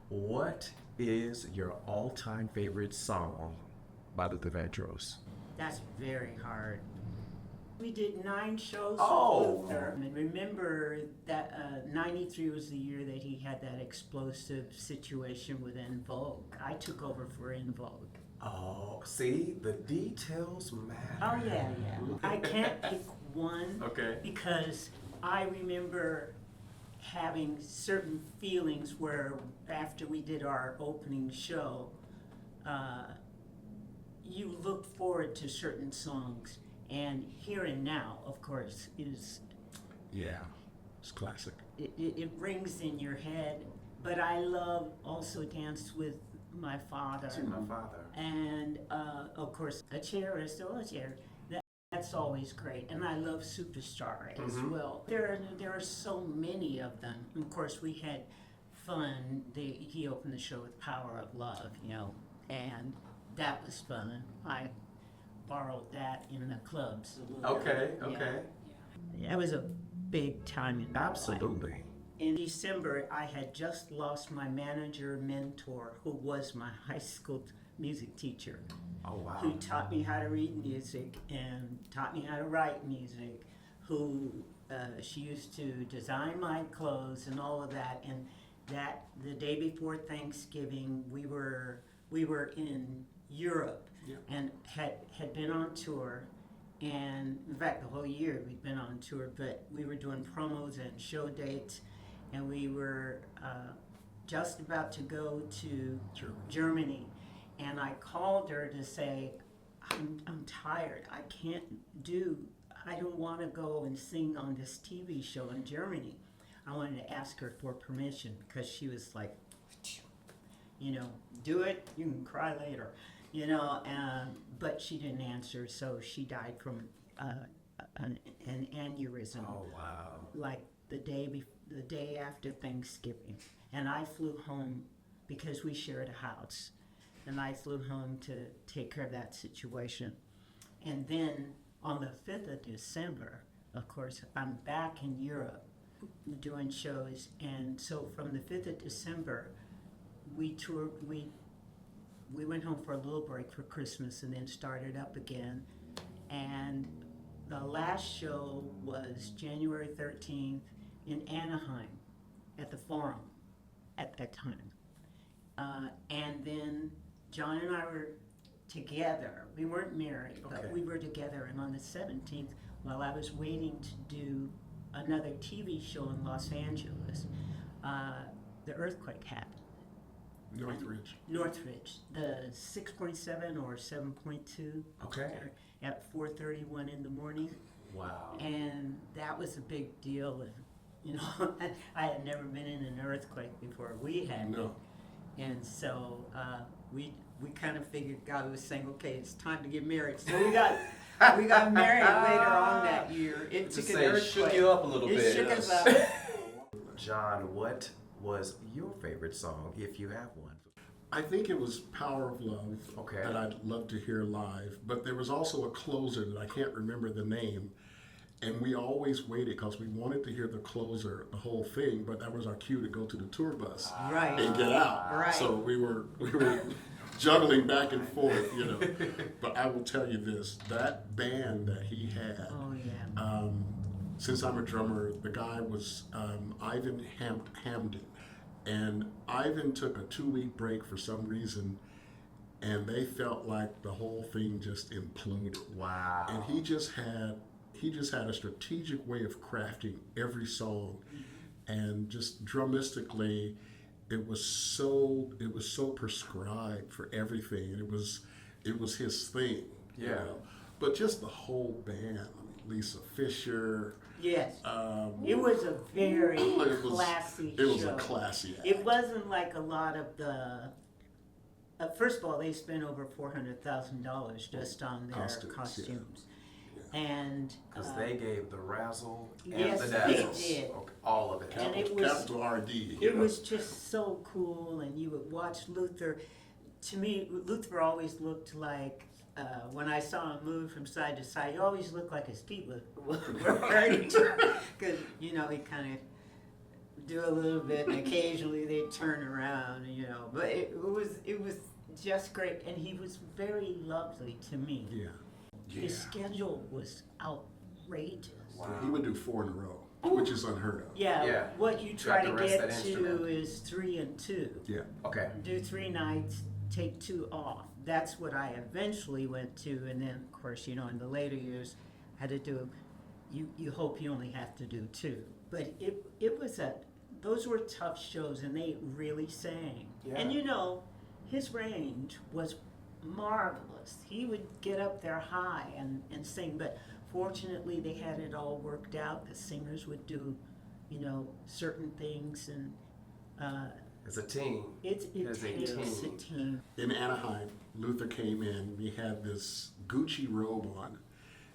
What is your all-time favorite song by Luther Vandross? That's very hard. We did 9 shows Oh. with Luther. And remember that 93 was the year that he had that explosive situation with En Vogue. I took over for En Vogue. Oh, see, the details matter. Oh, yeah. I can't pick one Okay. because I remember having certain feelings where after we did our opening show, you look forward to certain songs. And Here and Now, of course, is... Yeah, it's classic. It rings in your head. But I love also Dance with My Father. To my father. And, of course, A Chair is Still a Chair. That's always great. And I love Superstar as well. There are so many of them. And of course, we had fun. He opened the show with Power of Love, and that was fun. I borrowed that in the clubs. Okay. Yeah, it was a big time in my life. Absolutely. In December, I had just lost my manager mentor, who was my high school music teacher, Oh, wow. who taught me how to read music and taught me how to write music, who she used to design my clothes and all of that. And that the day before Thanksgiving, we were in Europe and had been on tour. And in fact, the whole year we'd been on tour, but we were doing promos and show dates, and we were just about to go to Germany. And I called her to say, I'm tired. I don't want to go and sing on this TV show in Germany. I wanted to ask her for permission because she was like, do it, you can cry later, but she didn't answer, so she died from an aneurysm. Oh, wow. Like the day after Thanksgiving. And I flew home because we shared a house. And I flew home to take care of that situation. And then on the 5th of December, of course, I'm back in Europe doing shows. And so from the 5th of December, we toured, we went home for a little break for Christmas and then started up again. And the last show was January 13th in Anaheim at the Forum at that time. And then John and I were together. We weren't married, but we were together. And on the 17th, while I was waiting to do another TV show in Los Angeles, the earthquake happened. Northridge, the 6.7 or 7.2. Okay. At 4:31 in the morning. Wow. And that was a big deal. And, I had never been in an earthquake before. We had. No. And so we kind of figured God was saying, okay, it's time to get married. So we got married later on that year. It took an earthquake. Shook you up a little bit. It shook us up. John, what was your favorite song, if you have one? I think it was Power of Love that I'd love to hear live, but there was also a closer that I can't remember the name, and we always waited because we wanted to hear the closer, the whole thing, but that was our cue to go to the tour bus Right. and get out. Right. So we were juggling back and forth, But I will tell you this, that band that he had, Oh, yeah. since I'm a drummer, the guy was Ivan Hamden. And Ivan took a 2-week break for some reason, and they felt like the whole thing just imploded. Wow. And he just had a strategic way of crafting every song, and just drumistically, it was so prescribed for everything, and it was his thing. Yeah. But just the whole band, Lisa Fisher. Yes. It was a very classy show. It was a classy act. It wasn't like a lot of the... first of all, they spent over $400,000 just on their costumes. Yeah. And... Because they gave the razzle and yes, the dazzle. they did. Okay, all of it. And it was... Capital RD. It was just so cool, and you would watch Luther. To me, Luther always looked like... when I saw him move from side to side, he always looked like his feet were hurting. Because, he kind of do a little bit, and occasionally they'd turn around, you know. But it was just great, and he was very lovely to me. Yeah. His schedule was outrageous. He would do 4 in a row, which is unheard of. Yeah, Yeah. what you try have to to rest get that to instrument. is 3 and 2. Yeah. Okay. Do 3 nights, take 2 off. That's what I eventually went to, and then of course, you know, in the later years, I had to do. You hope you only have to do 2, but it was those were tough shows, and they really sang. Yeah. And you know, his range was marvelous. He would get up there high and sing, but fortunately they had it all worked out. The singers would do, you know, certain things, and As a team. it As a takes a team. team. In Anaheim, Luther came in. We had this Gucci robe on,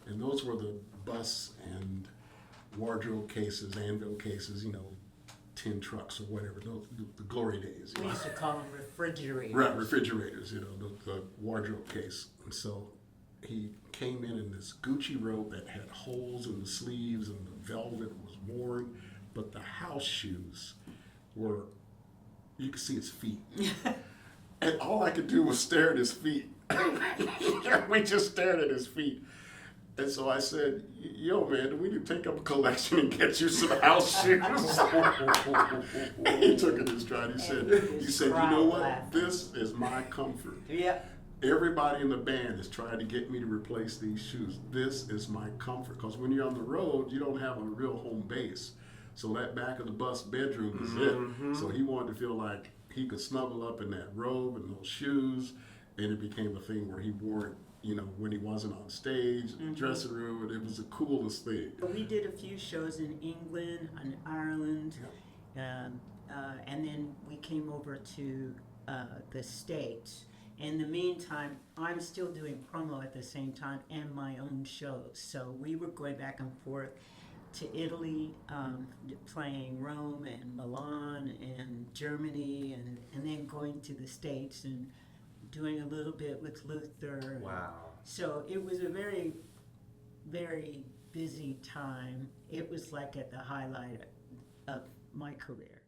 and those were the bus and wardrobe cases, anvil cases, you know, tin trucks or whatever. Those the glory days. We used to call them refrigerators. Right, refrigerators, you know, the wardrobe case. And so he came in this Gucci robe that had holes in the sleeves, and the velvet was worn, but the house shoes were, you could see his feet. And all I could do was stare at his feet. We just stared at his feet. And so I said, yo, man, do we need to take up a collection and get you some house shoes? And he took it in stride. He said, you know what? Laughing. This is my comfort. Yep. Everybody in the band is trying to get me to replace these shoes. This is my comfort. Because when you're on the road, you don't have a real home base. So that back of the bus bedroom is it. So he wanted to feel like he could snuggle up in that robe and those shoes. And it became a thing where he wore it, you know, when he wasn't on stage, in the dressing room. And it was the coolest thing. We did a few shows in England, in Ireland, and then we came over to the States. In the meantime, I'm still doing promo at the same time and my own shows. So we were going back and forth to Italy, playing Rome and Milan and Germany, and then going to the States and doing a little bit with Luther. Wow. So it was a very, very busy time. It was like at the highlight of my career.